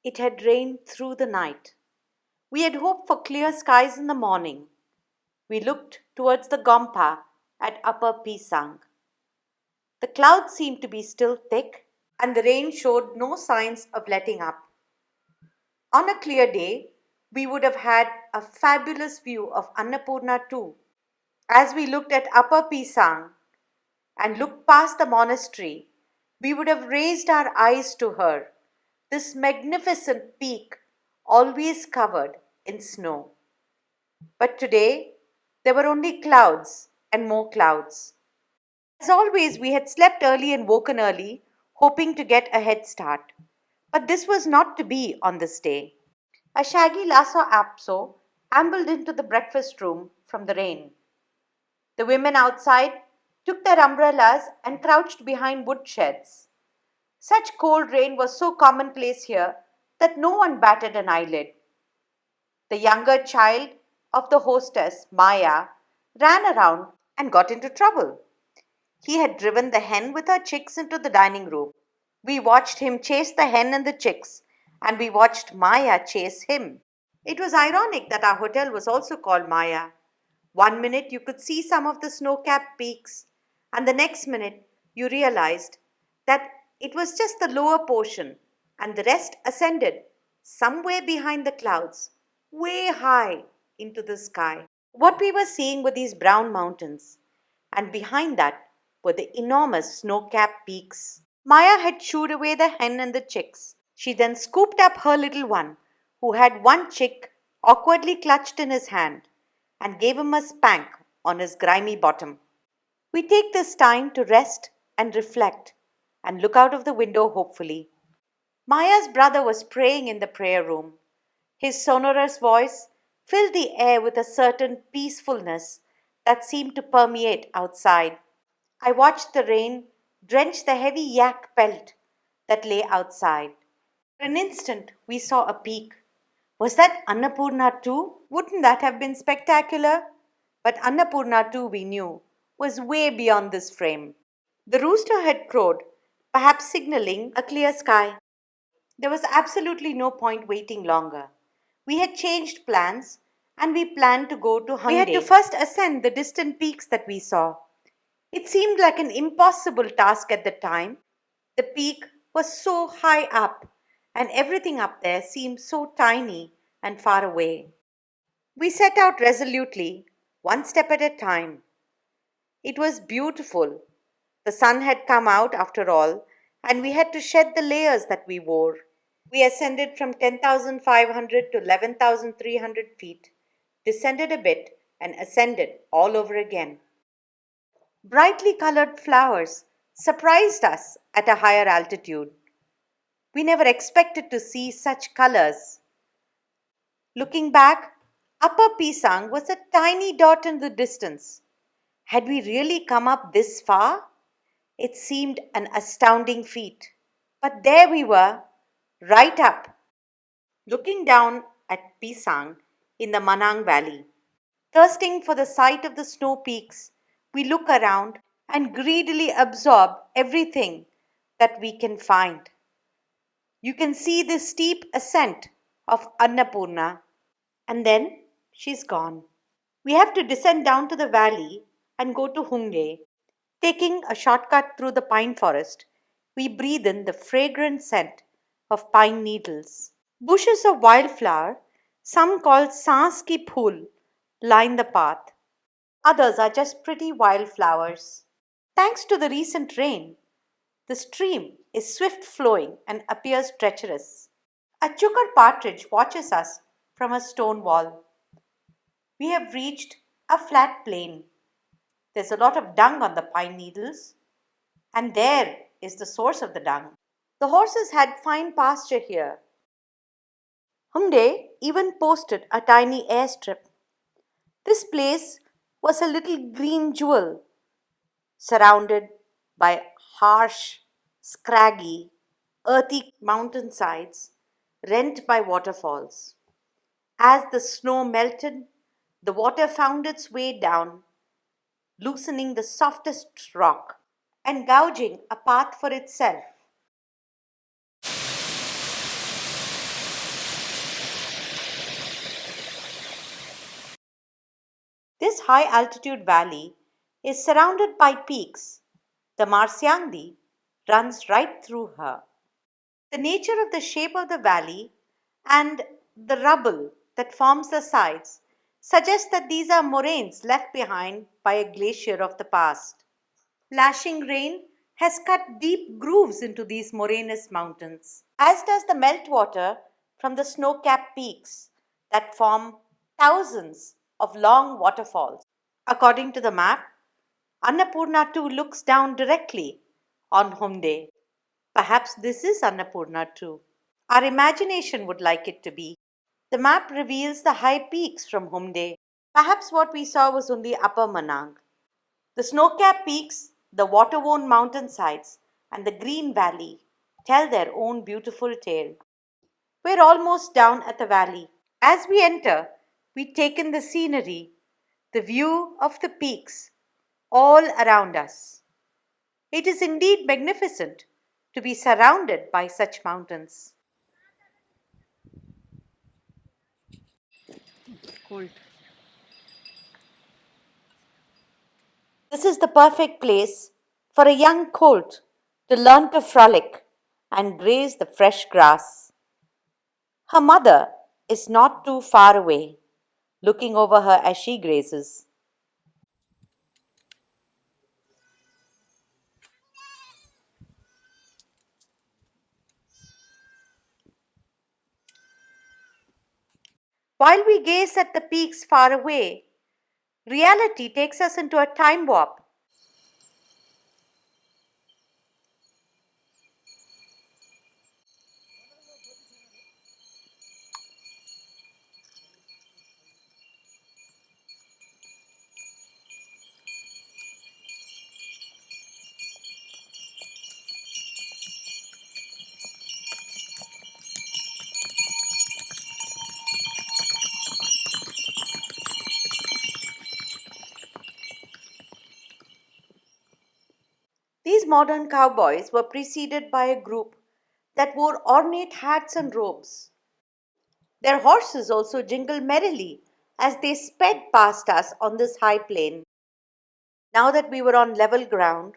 It had rained through the night. We had hoped for clear skies in the morning. We looked towards the Gompa at Upper Pisang. The clouds seemed to be still thick, and the rain showed no signs of letting up. On a clear day, we would have had a fabulous view of Annapurna too. As we looked at Upper Pisang and looked past the monastery, we would have raised our eyes to her, this magnificent peak always covered in snow. But today, there were only clouds and more clouds. As always, we had slept early and woken early, hoping to get a head start. But this was not to be on this day. A shaggy Lhasa Apso ambled into the breakfast room from the rain. The women outside took their umbrellas and crouched behind wood sheds. Such cold rain was so commonplace here that no one batted an eyelid. The younger child of the hostess, Maya, ran around and got into trouble. He had driven the hen with her chicks into the dining room. We watched him chase the hen and the chicks, and we watched Maya chase him. It was ironic that our hotel was also called Maya. One minute you could see some of the snow capped peaks, and the next minute you realized that it was just the lower portion, and the rest ascended somewhere behind the clouds, way high into the sky. What we were seeing were these brown mountains, and behind that were the enormous snow capped peaks. Maya had shooed away the hen and the chicks. She then scooped up her little one, who had one chick awkwardly clutched in his hand, and gave him a spank on his grimy bottom. We take this time to rest and reflect and look out of the window hopefully. Maya's brother was praying in the prayer room. His sonorous voice filled the air with a certain peacefulness that seemed to permeate outside. I watched the rain drench the heavy yak pelt that lay outside. For an instant, we saw a peak. Was that Annapurna too? Wouldn't that have been spectacular? But Annapurna too, we knew, was way beyond this frame. The rooster had crowed, perhaps signaling a clear sky. There was absolutely no point waiting longer. We had changed plans and we planned to go to Humde. We had to first ascend the distant peaks that we saw. It seemed like an impossible task at the time. The peak was so high up, and everything up there seemed so tiny and far away. We set out resolutely, one step at a time. It was beautiful. The sun had come out after all, and we had to shed the layers that we wore. We ascended from 10,500 to 11,300 feet, descended a bit, and ascended all over again. Brightly colored flowers surprised us at a higher altitude. We never expected to see such colors. Looking back, Upper Pisang was a tiny dot in the distance. Had we really come up this far? It seemed an astounding feat. But there we were, right up, looking down at Pisang in the Manang Valley. Thirsting for the sight of the snow peaks, we look around and greedily absorb everything that we can find. You can see the steep ascent of Annapurna, and then she's gone. We have to descend down to the valley and go to Humde. Taking a shortcut through the pine forest, we breathe in the fragrant scent of pine needles. Bushes of wildflower, some called Saans ki Phool, line the path. Others are just pretty wildflowers. Thanks to the recent rain, the stream is swift flowing and appears treacherous. A chukar partridge watches us from a stone wall. We have reached a flat plain. There's a lot of dung on the pine needles, and there is the source of the dung. The horses had fine pasture here. Humde even posted a tiny airstrip. This place was a little green jewel surrounded by harsh, scraggy, earthy mountainsides rent by waterfalls. As the snow melted, the water found its way down, loosening the softest rock and gouging a path for itself. this high altitude valley is surrounded by peaks. The Marsyangdi runs right through her. The nature of the shape of the valley and the rubble that forms the sides suggests that these are moraines left behind by a glacier of the past. Lashing rain has cut deep grooves into these morainous mountains, as does the meltwater from the snow capped peaks that form thousands of long waterfalls. According to the map, Annapurna too looks down directly on Humde. Perhaps this is Annapurna too. Our imagination would like it to be. The map reveals the high peaks from Humde. Perhaps what we saw was only Upper Manang. The snow capped peaks, the water worn mountainsides, and the green valley tell their own beautiful tale. We're almost down at the valley. As we enter, we take in the scenery, the view of the peaks all around us. It is indeed magnificent to be surrounded by such mountains. Cold. This is the perfect place for a young colt to learn to frolic and graze the fresh grass. Her mother is not too far away, looking over her as she grazes. While we gaze at the peaks far away, reality takes us into a time warp. These modern cowboys were preceded by a group that wore ornate hats and robes. Their horses also jingled merrily as they sped past us on this high plain. Now that we were on level ground,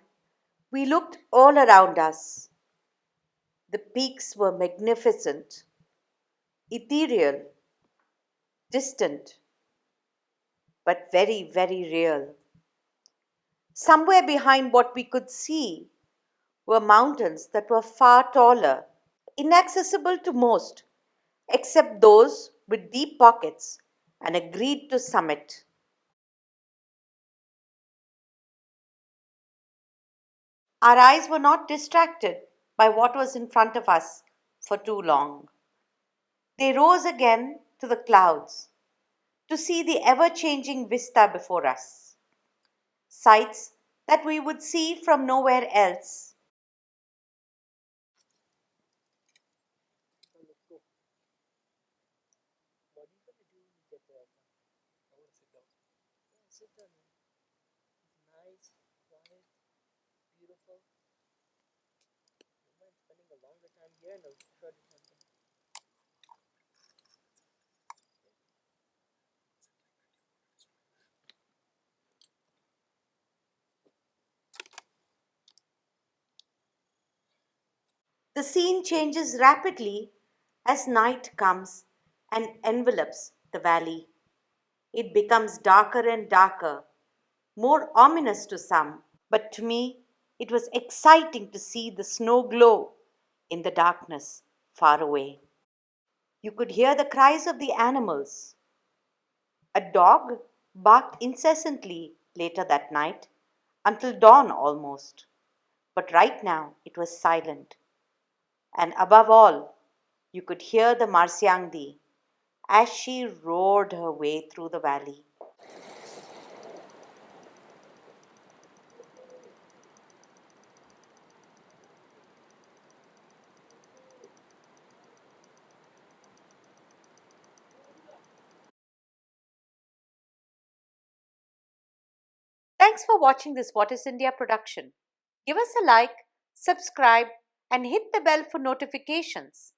we looked all around us. The peaks were magnificent, ethereal, distant, but very, very real. Somewhere behind what we could see were mountains that were far taller, inaccessible to most, except those with deep pockets and a greed to summit. Our eyes were not distracted by what was in front of us for too long. They rose again to the clouds to see the ever changing vista before us, sights that we would see from nowhere else. The scene changes rapidly as night comes and envelops the valley. It becomes darker and darker, more ominous to some, but to me, it was exciting to see the snow glow in the darkness far away. You could hear the cries of the animals. A dog barked incessantly later that night, until dawn almost. But right now it was silent. And above all, you could hear the Marsyangdi as she roared her way through the valley. Thanks for watching this What is India production. Give us a like, subscribe, and hit the bell for notifications.